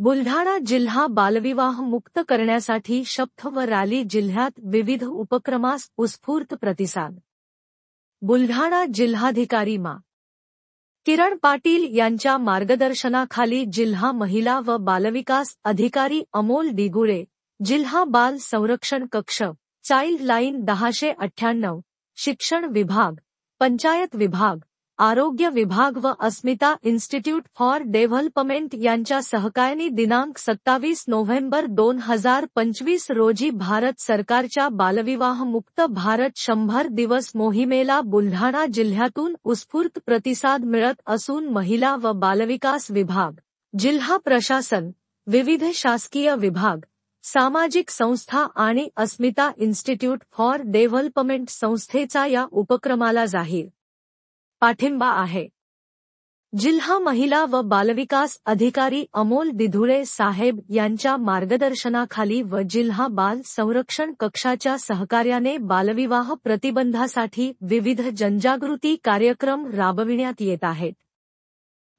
बुलढाणा जिल्हा बालविवाह मुक्त करण्यासाठी शपथ व रॅली जिल्ह्यात विविध उपक्रमास उत्स्फूर्त प्रतिसाद। बुलढाणा जिल्हाधिकारी मा. किरण पाटील यांच्या मार्गदर्शनाखाली जिल्हा महिला व बालविकास अधिकारी अमोल दिगुळे, जिल्हा बाल संरक्षण कक्ष, चाइल्ड लाईन 1098, शिक्षण विभाग, पंचायत विभाग, आरोग्य विभाग व अस्मिता इन्स्टिट्यूट फॉर डेव्हलपमेंट यांच्या सहकार्याने दिनांक 27 नोव्हेंबर 2025 रोजी भारत सरकारच्या बालविवाह मुक्त भारत 100 दिवस मोहिमेला बुलढाणा जिल्ह्यातून उत्स्फूर्त प्रतिसाद मिळत असून महिला व बालविकास विभाग, जिल्हा प्रशासन, विविध शासकीय विभाग, सामाजिक संस्था आणि अस्मिता इन्स्टिट्यूट फॉर डेव्हलपमेंट संस्थेचा या उपक्रमाला जाहीर पाठिंबा आहे। जिल्हा महिला व बालविकास अधिकारी अमोल दिधुळे साहेब यांच्या मार्गदर्शनाखाली व जिल्हा बाल संरक्षण कक्षाच्या सहकार्याने बालविवाह प्रतिबंधासाठी विविध जनजागृती कार्यक्रम राबविण्यात येत आहेत।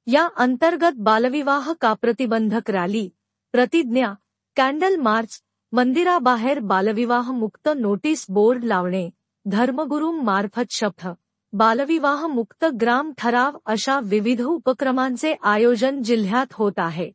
या अंतर्गत बालविवाह का प्रतिबंधक रॅली, प्रतिज्ञा, कॅन्डल मार्च, मंदिराबाहेर बालविवाह मुक्त नोटीस बोर्ड लावणे, धर्मगुरू मार्फत शपथ, बालविवाह मुक्त ग्राम ठराव अशा विविध उपक्रमांचे आयोजन जिल्ह्यात होत आहे।